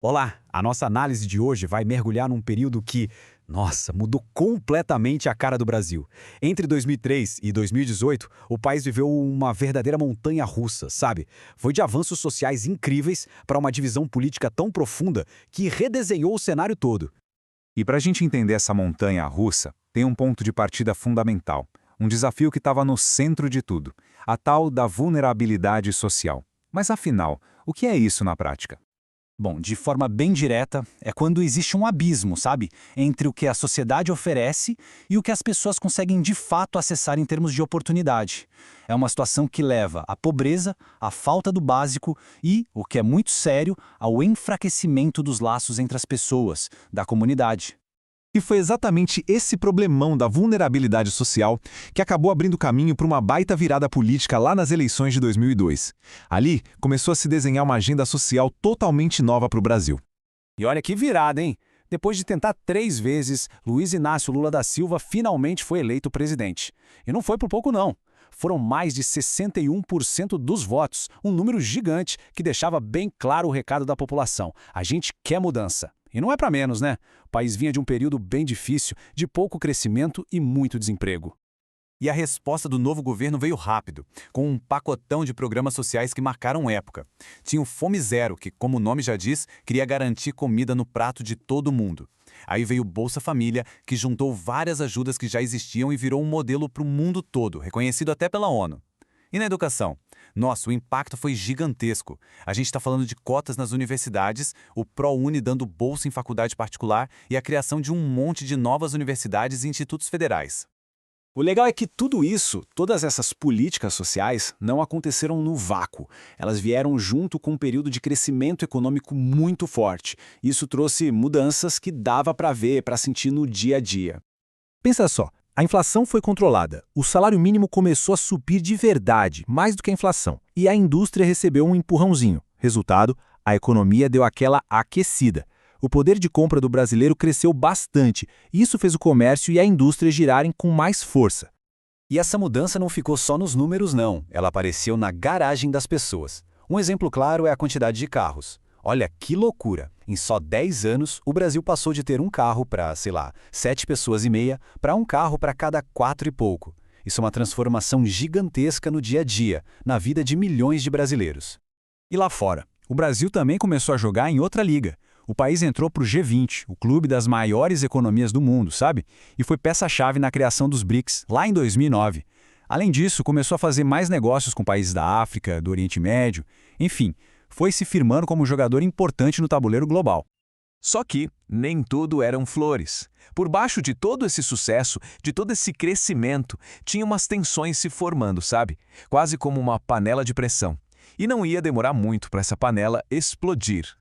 Olá, a nossa análise de hoje vai mergulhar num período que, nossa, mudou completamente a cara do Brasil. Entre 2003 e 2018, o país viveu uma verdadeira montanha-russa, sabe? Foi de avanços sociais incríveis para uma divisão política tão profunda que redesenhou o cenário todo. E para a gente entender essa montanha russa, tem um ponto de partida fundamental, um desafio que estava no centro de tudo, a tal da vulnerabilidade social. Mas afinal, o que é isso na prática? Bom, de forma bem direta, é quando existe um abismo, sabe? Entre o que a sociedade oferece e o que as pessoas conseguem de fato acessar em termos de oportunidade. É uma situação que leva à pobreza, à falta do básico e, o que é muito sério, ao enfraquecimento dos laços entre as pessoas, da comunidade. E foi exatamente esse problemão da vulnerabilidade social que acabou abrindo caminho para uma baita virada política lá nas eleições de 2002. Ali, começou a se desenhar uma agenda social totalmente nova para o Brasil. E olha que virada, hein? Depois de tentar 3 vezes, Luiz Inácio Lula da Silva finalmente foi eleito presidente. E não foi por pouco não. Foram mais de 61% dos votos, um número gigante que deixava bem claro o recado da população. A gente quer mudança. E não é para menos, né? O país vinha de um período bem difícil, de pouco crescimento e muito desemprego. E a resposta do novo governo veio rápido, com um pacotão de programas sociais que marcaram época. Tinha o Fome Zero, que, como o nome já diz, queria garantir comida no prato de todo mundo. Aí veio o Bolsa Família, que juntou várias ajudas que já existiam e virou um modelo para o mundo todo, reconhecido até pela ONU. E na educação? Nossa, o impacto foi gigantesco. A gente está falando de cotas nas universidades, o ProUni dando bolsa em faculdade particular e a criação de um monte de novas universidades e institutos federais. O legal é que tudo isso, todas essas políticas sociais, não aconteceram no vácuo. Elas vieram junto com um período de crescimento econômico muito forte. Isso trouxe mudanças que dava para ver, para sentir no dia a dia. Pensa só, a inflação foi controlada, o salário mínimo começou a subir de verdade, mais do que a inflação, e a indústria recebeu um empurrãozinho. Resultado, a economia deu aquela aquecida. O poder de compra do brasileiro cresceu bastante, e isso fez o comércio e a indústria girarem com mais força. E essa mudança não ficou só nos números, não. Ela apareceu na garagem das pessoas. Um exemplo claro é a quantidade de carros. Olha que loucura! Em só 10 anos, o Brasil passou de ter um carro para, 7,5 pessoas para um carro para cada 4 e pouco. Isso é uma transformação gigantesca no dia a dia, na vida de milhões de brasileiros. E lá fora, o Brasil também começou a jogar em outra liga. O país entrou para o G20, o clube das maiores economias do mundo, sabe? E foi peça-chave na criação dos BRICS, lá em 2009. Além disso, começou a fazer mais negócios com países da África, do Oriente Médio, enfim, foi se firmando como um jogador importante no tabuleiro global. Só que nem tudo eram flores. Por baixo de todo esse sucesso, de todo esse crescimento, tinha umas tensões se formando, sabe? Quase como uma panela de pressão. E não ia demorar muito para essa panela explodir.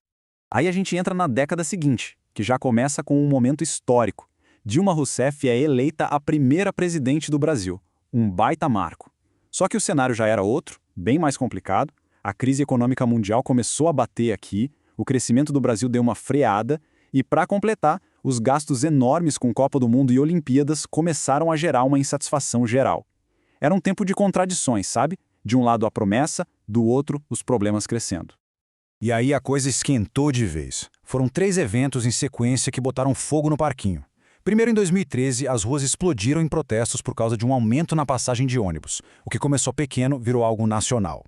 Aí a gente entra na década seguinte, que já começa com um momento histórico. Dilma Rousseff é eleita a primeira presidente do Brasil, um baita marco. Só que o cenário já era outro, bem mais complicado, a crise econômica mundial começou a bater aqui, o crescimento do Brasil deu uma freada e, para completar, os gastos enormes com Copa do Mundo e Olimpíadas começaram a gerar uma insatisfação geral. Era um tempo de contradições, sabe? De um lado a promessa, do outro os problemas crescendo. E aí a coisa esquentou de vez. Foram 3 eventos em sequência que botaram fogo no parquinho. Primeiro, em 2013, as ruas explodiram em protestos por causa de um aumento na passagem de ônibus. O que começou pequeno virou algo nacional.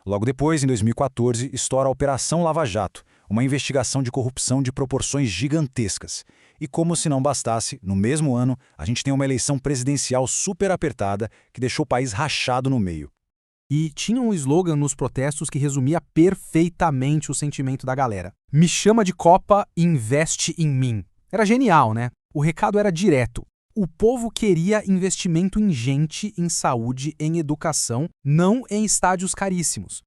Logo depois, em 2014, estoura a Operação Lava Jato, uma investigação de corrupção de proporções gigantescas. E como se não bastasse, no mesmo ano, a gente tem uma eleição presidencial super apertada que deixou o país rachado no meio. E tinha um slogan nos protestos que resumia perfeitamente o sentimento da galera. Me chama de Copa, investe em mim. Era genial, né? O recado era direto. O povo queria investimento ingente em saúde, em educação, não em estádios caríssimos.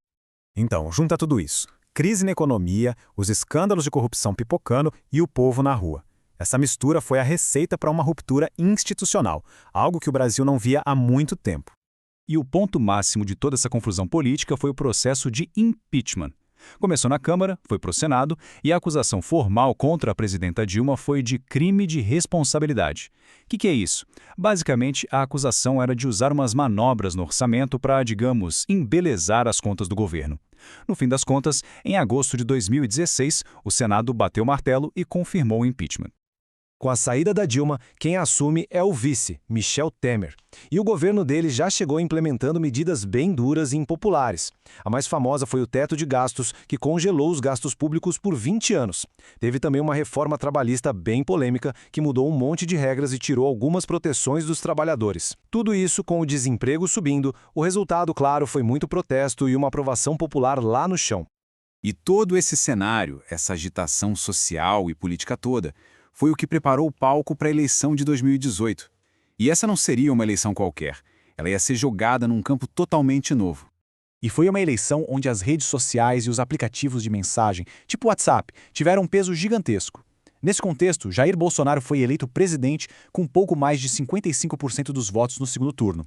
Então, junta tudo isso. Crise na economia, os escândalos de corrupção pipocando e o povo na rua. Essa mistura foi a receita para uma ruptura institucional, algo que o Brasil não via há muito tempo. E o ponto máximo de toda essa confusão política foi o processo de impeachment. Começou na Câmara, foi para o Senado e a acusação formal contra a presidenta Dilma foi de crime de responsabilidade. O que é isso? Basicamente, a acusação era de usar umas manobras no orçamento para, digamos, embelezar as contas do governo. No fim das contas, em agosto de 2016, o Senado bateu o martelo e confirmou o impeachment. Com a saída da Dilma, quem assume é o vice, Michel Temer. E o governo dele já chegou implementando medidas bem duras e impopulares. A mais famosa foi o teto de gastos, que congelou os gastos públicos por 20 anos. Teve também uma reforma trabalhista bem polêmica, que mudou um monte de regras e tirou algumas proteções dos trabalhadores. Tudo isso com o desemprego subindo, o resultado, claro, foi muito protesto e uma aprovação popular lá no chão. E todo esse cenário, essa agitação social e política toda, foi o que preparou o palco para a eleição de 2018. E essa não seria uma eleição qualquer. Ela ia ser jogada num campo totalmente novo. E foi uma eleição onde as redes sociais e os aplicativos de mensagem, tipo WhatsApp, tiveram um peso gigantesco. Nesse contexto, Jair Bolsonaro foi eleito presidente com pouco mais de 55% dos votos no segundo turno.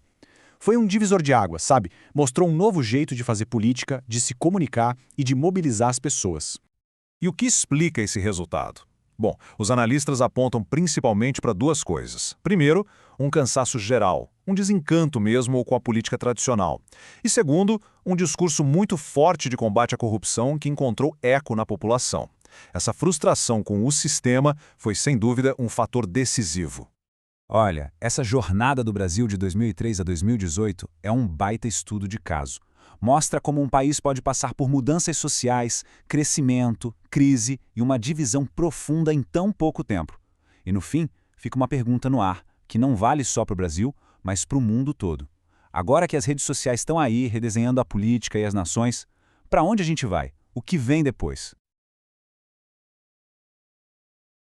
Foi um divisor de águas, sabe? Mostrou um novo jeito de fazer política, de se comunicar e de mobilizar as pessoas. E o que explica esse resultado? Bom, os analistas apontam principalmente para duas coisas. Primeiro, um cansaço geral, um desencanto mesmo com a política tradicional. E segundo, um discurso muito forte de combate à corrupção que encontrou eco na população. Essa frustração com o sistema foi, sem dúvida, um fator decisivo. Olha, essa jornada do Brasil de 2003 a 2018 é um baita estudo de caso. Mostra como um país pode passar por mudanças sociais, crescimento, crise e uma divisão profunda em tão pouco tempo. E no fim, fica uma pergunta no ar, que não vale só para o Brasil, mas para o mundo todo. Agora que as redes sociais estão aí redesenhando a política e as nações, para onde a gente vai? O que vem depois?